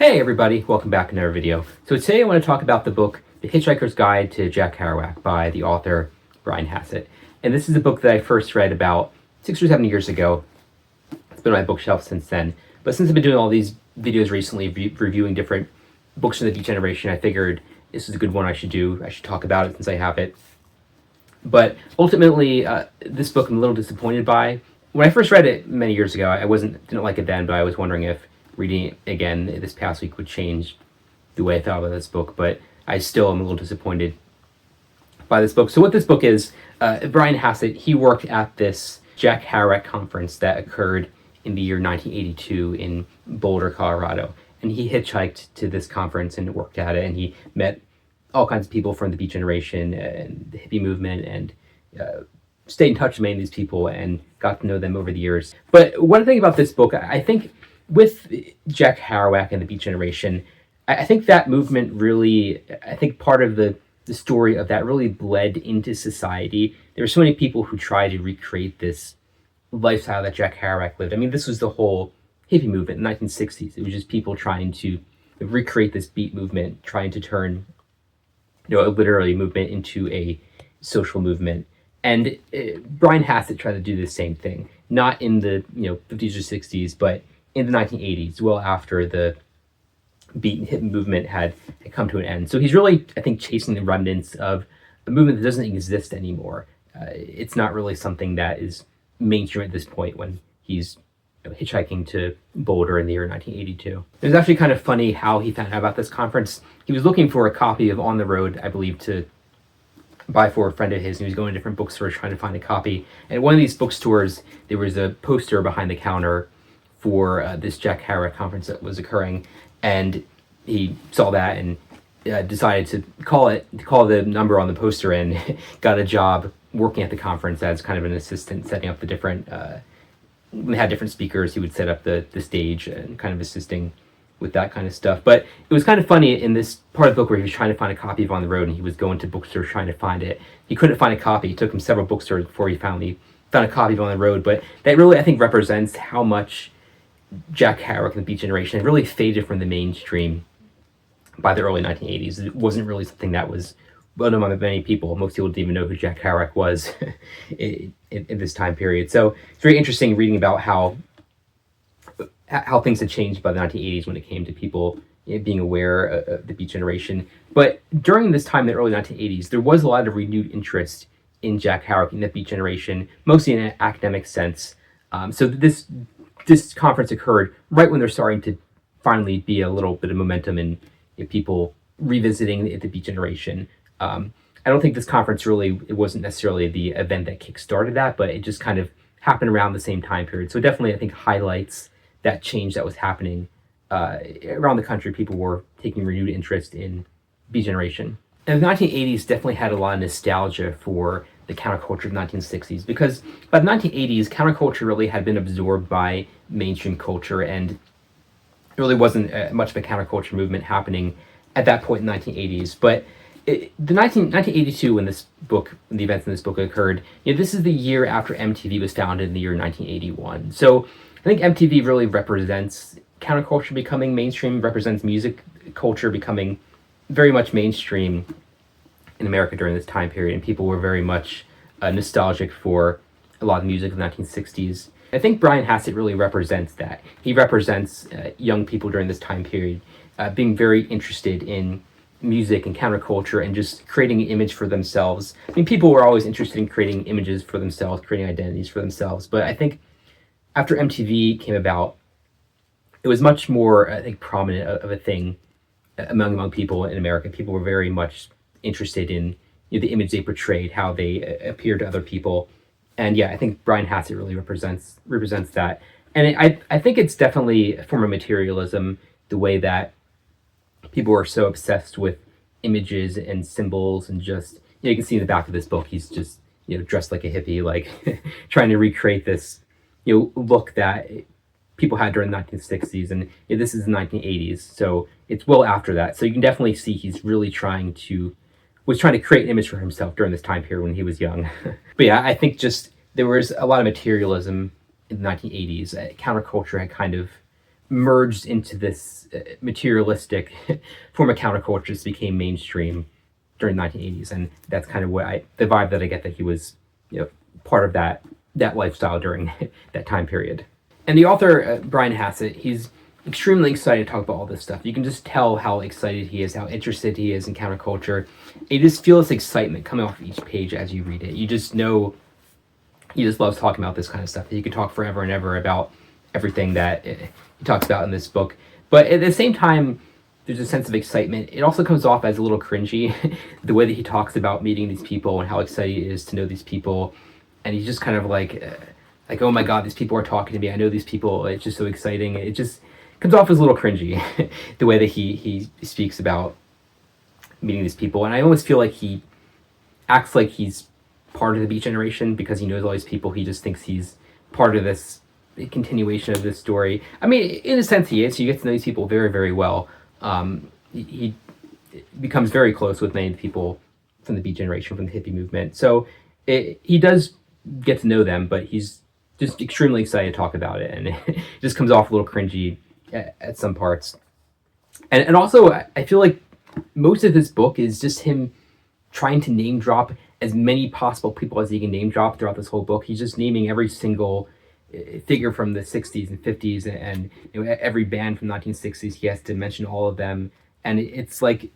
Hey everybody, welcome back to another video. So today I want to talk about the book The Hitchhiker's Guide to Jack Kerouac by the author Brian Hassett. And this is a book that I first read about 6 or 7 years ago. It's been on my bookshelf since then. But since I've been doing all these videos recently, reviewing different books from the Beat Generation, I figured this is a good one I should do. I should talk about it since I have it. But ultimately, this book I'm a little disappointed by. When I first read it many years ago, I didn't like it then, but I was wondering if reading it again this past week would change the way I thought about this book, but I still am a little disappointed by this book. So what this book is, Brian Hassett, he worked at this Jack Kerouac conference that occurred in the year 1982 in Boulder, Colorado. And he hitchhiked to this conference and worked at it, and he met all kinds of people from the Beat Generation and the hippie movement, and stayed in touch with many of these people and got to know them over the years. But one thing about this book, I think with Jack Kerouac and the Beat Generation, I think that movement really, I think part of the story of that really bled into society. There were so many people who tried to recreate this lifestyle that Jack Kerouac lived. I mean, this was the whole hippie movement in the 1960s. It was just people trying to recreate this beat movement, trying to turn, a literary movement into a social movement. And Brian Hassett tried to do the same thing, not in the 50s or 60s, but in the 1980s, well after the beat and hip movement had come to an end. So he's really, I think, chasing the remnants of a movement that doesn't exist anymore. It's not really something that is mainstream at this point when he's hitchhiking to Boulder in the year 1982. It was actually kind of funny how he found out about this conference. He was looking for a copy of On the Road, I believe, to buy for a friend of his, and he was going to different bookstores trying to find a copy. And at one of these bookstores, there was a poster behind the counter for this Jack Kerouac conference that was occurring, and he saw that and decided to call the number on the poster, and got a job working at the conference as kind of an assistant, setting up the different, when they had different speakers, he would set up the stage and kind of assisting with that kind of stuff. But it was kind of funny in this part of the book where he was trying to find a copy of On the Road, and he was going to bookstores trying to find it. He couldn't find a copy. It took him several bookstores before he finally found a copy of On the Road. But that really, I think, represents how much Jack Kerouac and the Beat Generation really faded from the mainstream by the early 1980s. It wasn't really something that was well known by many people. Most people didn't even know who Jack Kerouac was in this time period. So it's very interesting reading about how things had changed by the 1980s when it came to people being aware of the Beat Generation. But during this time, the early 1980s, there was a lot of renewed interest in Jack Kerouac and the Beat Generation, mostly in an academic sense. So this conference occurred right when they're starting to finally be a little bit of momentum in people revisiting the Beat Generation. I don't think this conference it wasn't necessarily the event that kickstarted that, but it just kind of happened around the same time period. So it definitely, I think, highlights that change that was happening around the country. People were taking renewed interest in Beat Generation. And the 1980s definitely had a lot of nostalgia for the counterculture of the 1960s, because by the 1980s, counterculture really had been absorbed by mainstream culture, and there really wasn't much of a counterculture movement happening at that point in the 1980s. But 1982, when the events in this book occurred, this is the year after MTV was founded in the year 1981. So I think MTV really represents counterculture becoming mainstream, represents music culture becoming very much mainstream in America during this time period, and people were very much nostalgic for a lot of music of the 1960s. I think Brian Hassett really represents that. He represents young people during this time period being very interested in music and counterculture and just creating an image for themselves. I mean, people were always interested in creating images for themselves, creating identities for themselves, but I think after MTV came about, it was much more, I think, prominent of a thing among people in America. People were very much interested in the image they portrayed, how they appeared to other people. And yeah, I think Brian Hassett really represents that. And I think it's definitely a form of materialism, the way that people are so obsessed with images and symbols, and just, you can see in the back of this book, he's just, dressed like a hippie, like trying to recreate this, look that people had during the 1960s. And this is the 1980s, so it's well after that. So you can definitely see he's really was trying to create an image for himself during this time period when he was young. But yeah, I think just there was a lot of materialism in the 1980s. Counterculture had kind of merged into this materialistic form of counterculture just became mainstream during the 1980s, and that's kind of the vibe that I get, that he was, part of that lifestyle during that time period. And the author, Brian Hassett, he's extremely excited to talk about all this stuff. You can just tell how excited he is, how interested he is in counterculture. You just feel this excitement coming off each page as you read it. You just know he just loves talking about this kind of stuff. He could talk forever and ever about everything that he talks about in this book. But at the same time, there's a sense of excitement. It also comes off as a little cringy, the way that he talks about meeting these people and how excited he is to know these people. And he's just kind of like, oh my God, these people are talking to me. I know these people. It's just so exciting. It just comes off as a little cringy, the way that he speaks about meeting these people. And I almost feel like he acts like he's part of the Beat Generation because he knows all these people. He just thinks he's part of this continuation of this story. I mean, in a sense he is. He gets to know these people very, very well. He becomes very close with many of the people from the Beat Generation, from the hippie movement. So he does get to know them, but he's just extremely excited to talk about it, and it just comes off a little cringy at some parts. And also, I feel like most of this book is just him trying to name drop as many possible people as he can name drop throughout this whole book. He's just naming every single figure from the 60s and 50s, and every band from the 1960s. He has to mention all of them, and it's like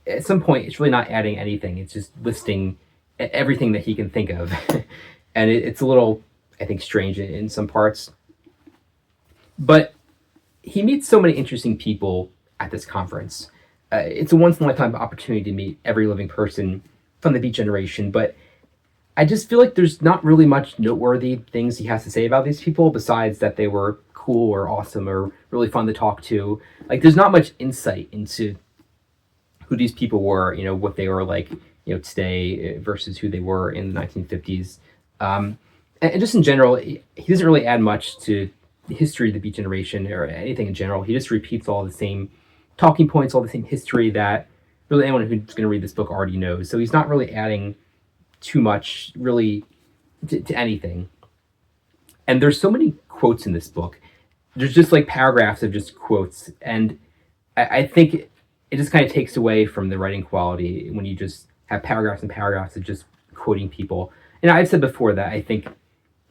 at some point it's really not adding anything. It's just listing everything that he can think of. And it's a little, I think, strange in some parts. But he meets so many interesting people at this conference. It's a once-in-a-lifetime opportunity to meet every living person from the Beat Generation, but I just feel like there's not really much noteworthy things he has to say about these people besides that they were cool or awesome or really fun to talk to. Like, there's not much insight into who these people were, what they were like, today versus who they were in the 1950s. And just in general, he doesn't really add much to the history of the Beat Generation or anything in general. He just repeats all the same talking points, all the same history that really anyone who's going to read this book already knows. So he's not really adding too much really to anything. And there's so many quotes in this book. There's just like paragraphs of just quotes, and I think it just kind of takes away from the writing quality when you just have paragraphs and paragraphs of just quoting people. And I've said before that I think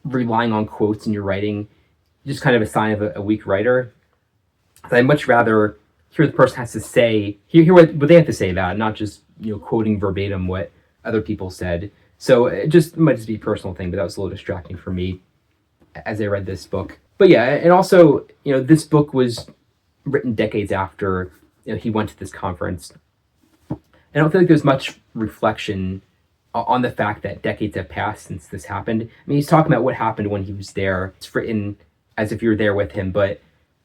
relying on quotes in your writing is just kind of a sign of a weak writer. I'd much rather hear the person has to say, hear what they have to say about it, not just quoting verbatim what other people said. So it might just be a personal thing, but that was a little distracting for me as I read this book. But yeah, and also, this book was written decades after he went to this conference. I don't feel like there's much reflection on the fact that decades have passed since this happened. I mean, he's talking about what happened when he was there. It's written as if you were there with him, but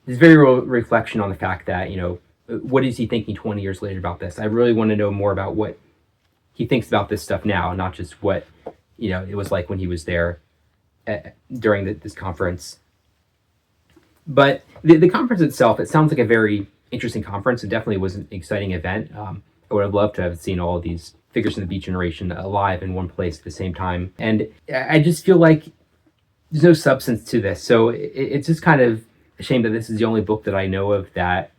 there's very little reflection on the fact that, what is he thinking 20 years later about this? I really want to know more about what he thinks about this stuff now, not just what, it was like when he was there during this conference. But the conference itself, it sounds like a very interesting conference. It definitely was an exciting event. I would have loved to have seen all of these figures in the Beat Generation alive in one place at the same time. And I just feel like there's no substance to this. So it's just kind of a shame that this is the only book that I know of that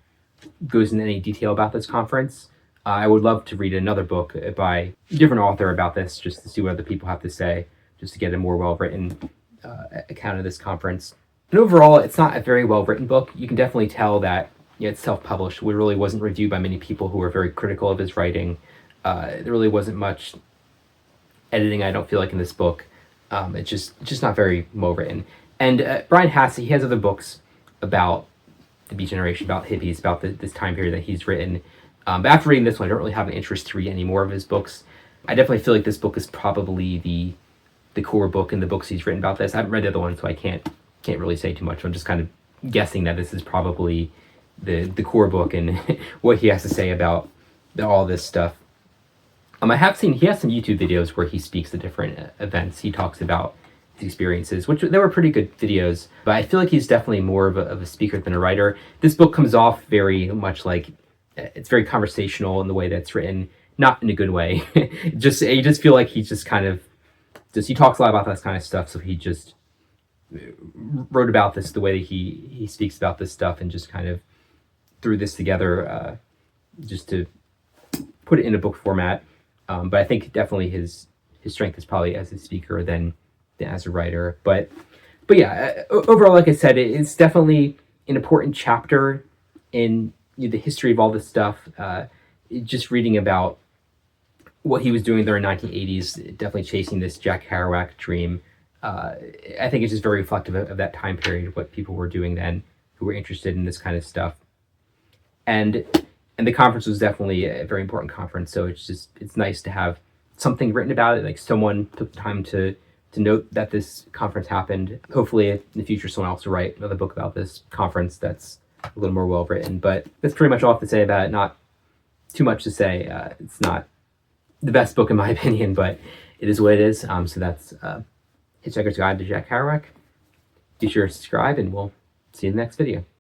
goes into any detail about this conference. I would love to read another book by a different author about this, just to see what other people have to say, just to get a more well-written account of this conference. And overall, it's not a very well-written book. You can definitely tell that it's self-published. It really wasn't reviewed by many people who were very critical of his writing. There really wasn't much editing, I don't feel like, in this book. It's just not very well-written. And Brian Hassett, he has other books about the Beat Generation, about hippies, about this time period that he's written. But after reading this one, I don't really have an interest to read any more of his books. I definitely feel like this book is probably the core book in the books he's written about this. I haven't read the other one, so I can't really say too much. I'm just kind of guessing that this is probably the core book and what he has to say about all this stuff. I have seen he has some YouTube videos where he speaks at different events. He talks about his experiences, which they were pretty good videos. But I feel like he's definitely more of a speaker than a writer. This book comes off very much like it's very conversational in the way that it's written, not in a good way. You just feel like he's just kind of he talks a lot about that kind of stuff, so he just wrote about this, the way that he speaks about this stuff, and just kind of threw this together just to put it in a book format. But I think definitely his strength is probably as a speaker than as a writer. But yeah, overall, like I said, it's definitely an important chapter in the history of all this stuff. Just reading about what he was doing during the 1980s, definitely chasing this Jack Kerouac dream. I think it's just very reflective of that time period, what people were doing then, who were interested in this kind of stuff. And the conference was definitely a very important conference. So it's nice to have something written about it. Like someone took the time to note that this conference happened. Hopefully in the future, someone else will write another book about this conference that's a little more well written. But that's pretty much all I have to say about it. Not too much to say. It's not the best book in my opinion, but it is what it is. So that's Hitchhiker's Guide to Jack Kerouac. Be sure to subscribe, and we'll see you in the next video.